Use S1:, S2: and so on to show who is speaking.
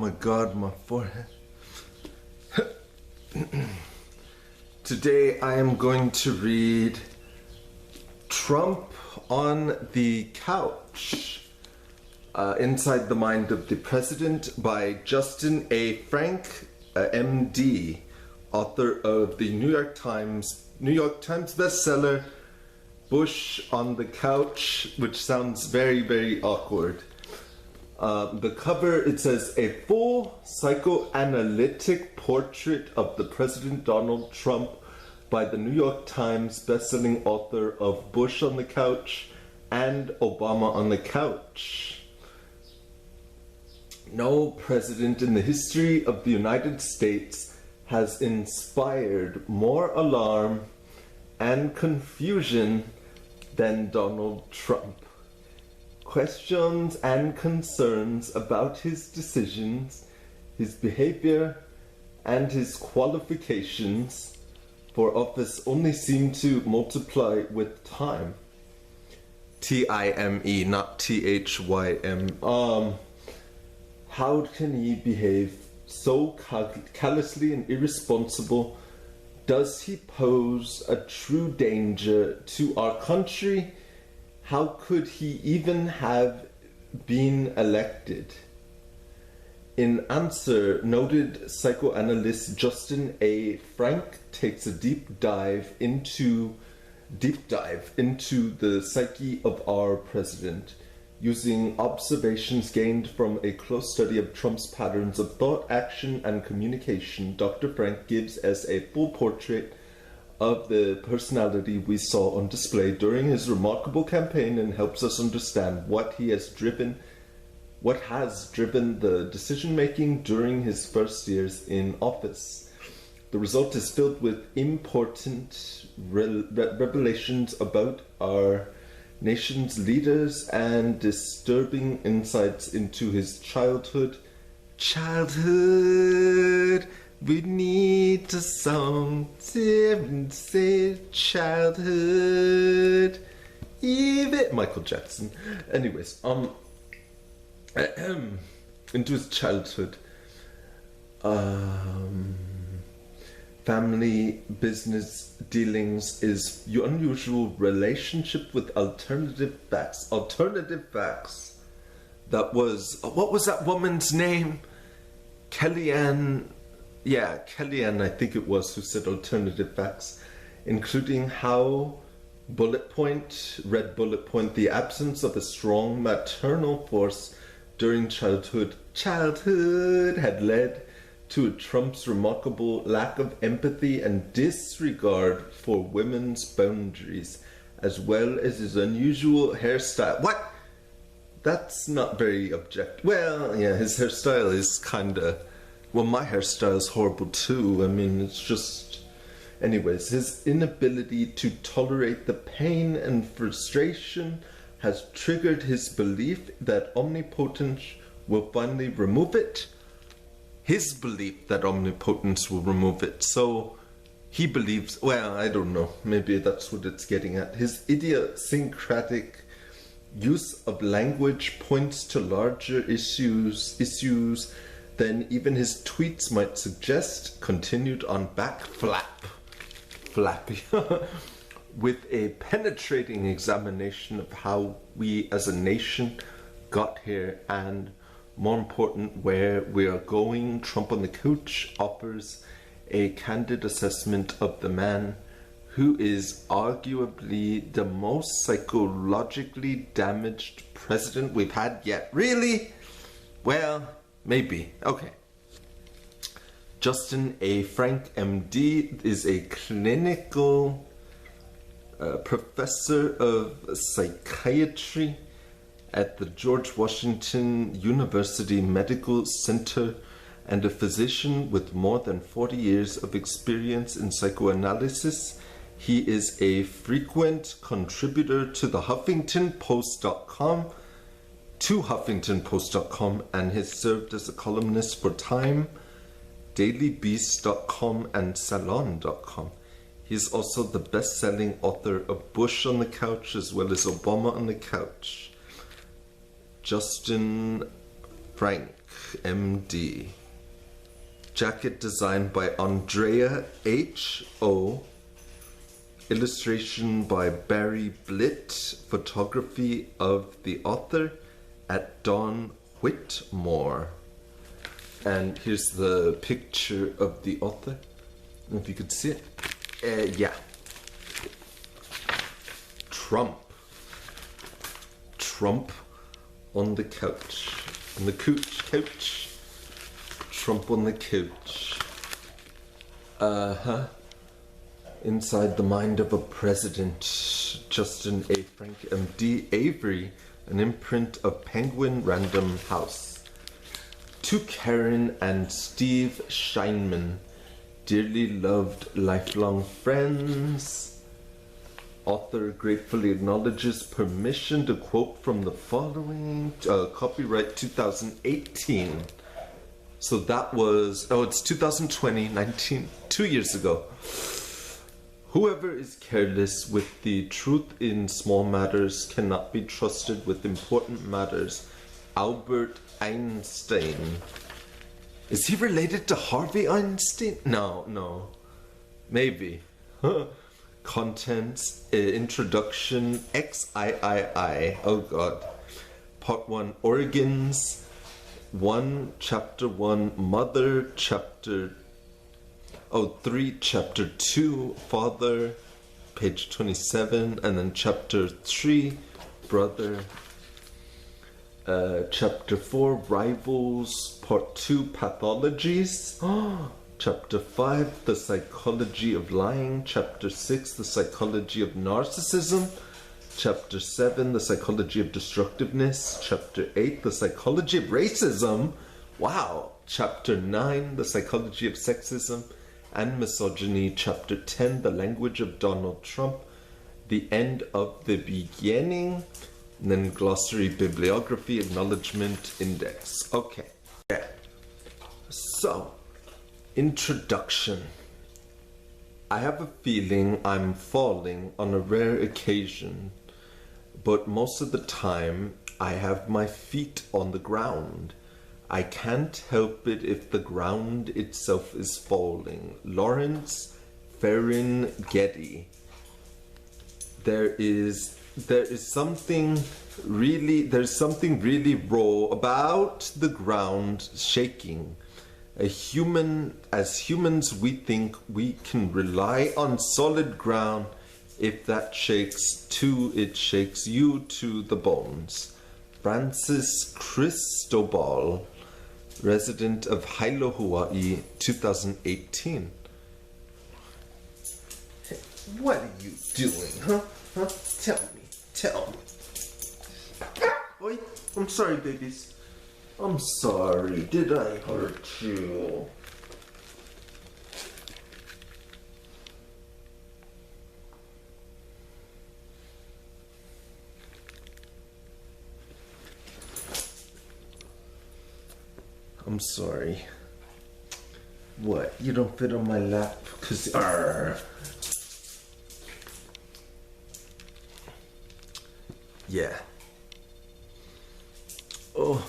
S1: my God, my forehead. Today I am going to read Trump on the Couch, Inside the Mind of the President by Justin A. Frank, MD, author of the New York Times bestseller, Bush on the Couch, which sounds very, very awkward. The cover, it says, a full psychoanalytic portrait of the President Donald Trump by the New York Times bestselling author of Bush on the Couch and Obama on the Couch. No president in the history of the United States has inspired more alarm and confusion than Donald Trump. Questions and concerns about his decisions, his behavior, and his qualifications for office only seem to multiply with time. T-I-M-E, not T-H-Y-M. How can he behave so callously and irresponsible? Does he pose a true danger to our country? How could he even have been elected? In answer, noted psychoanalyst Justin A. Frank takes a deep dive into the psyche of our president. Using observations gained from a close study of Trump's patterns of thought, action, and communication, Dr. Frank gives us a full portrait of the personality we saw on display during his remarkable campaign and helps us understand what has driven the decision-making during his first years in office. The result is filled with important revelations about our nation's leaders and disturbing insights into his childhood. We need a song to say childhood. Even Michael Jackson. Anyways, into his childhood. Family business dealings is your unusual relationship with alternative facts. Alternative facts. That was, what was that woman's name? Kellyanne, I think it was, who said alternative facts, including how red bullet point, the absence of a strong maternal force during childhood had led to Trump's remarkable lack of empathy and disregard for women's boundaries, as well as his unusual hairstyle. What? That's not very objective. Well, yeah, his hairstyle is my hairstyle is horrible too. I mean, it's just... Anyways, his inability to tolerate the pain and frustration has triggered his belief that omnipotence will finally remove it. His belief that omnipotence will remove it. So he believes, well, I don't know, maybe that's what it's getting at. His idiosyncratic use of language points to larger issues than even his tweets might suggest. Continued on Flappy, with a penetrating examination of how we as a nation got here and, more important, where we are going. Trump on the Couch offers a candid assessment of the man who is arguably the most psychologically damaged president we've had yet. Really? Well, maybe. Okay. Justin A. Frank, MD, is a clinical professor of psychiatry at the George Washington University Medical Center and a physician with more than 40 years of experience in psychoanalysis. He is a frequent contributor to the HuffingtonPost.com, and has served as a columnist for Time, DailyBeast.com, and Salon.com. He is also the best-selling author of Bush on the Couch as well as Obama on the Couch. Justin Frank. MD. Jacket designed by Andrea H.O. Illustration by Barry Blitt. Photography of the author at Dawn Whitmore. And here's the picture of the author. I don't know if you could see it. Yeah. Trump on the couch. On the couch. Trump on the couch. Inside the mind of a president. Justin A. Frank MD. Avery, an imprint of Penguin Random House. To Karen and Steve Scheinman, dearly loved lifelong friends. Author gratefully acknowledges permission to quote from the following. Copyright 2018. So that was, it's 2020, 2 years ago. Whoever is careless with the truth in small matters cannot be trusted with important matters. Albert Einstein. Is he related to Harvey Einstein? No. Maybe. Contents, introduction, XIII. Oh God. Part 1, Organs. 1, Chapter 1, Mother. Chapter 3, Chapter 2, Father. Page 27. And then Chapter 3, Brother. Chapter 4, Rivals. Part 2, Pathologies. Chapter 5, The Psychology of Lying. Chapter 6, The Psychology of Narcissism. Chapter 7, The Psychology of Destructiveness. Chapter 8, The Psychology of Racism. Wow. Chapter 9, The Psychology of Sexism and Misogyny. Chapter 10, The Language of Donald Trump. The End of the Beginning. And then glossary, bibliography, acknowledgement, index. Okay. Yeah. So, introduction. I have a feeling I'm falling on a rare occasion, but most of the time I have my feet on the ground. I can't help it if the ground itself is falling. Lawrence Ferlinghetti. There's something really raw about the ground shaking. As humans, we think we can rely on solid ground. If that shakes too, it shakes you to the bones. Francis Cristobal, resident of Hilo, Hawaii, 2018. Hey, what are you doing, huh? Tell me. Oi, I'm sorry, babies. I'm sorry, did I hurt you? I'm sorry. What? You don't fit on my lap? Cause yeah. Oh.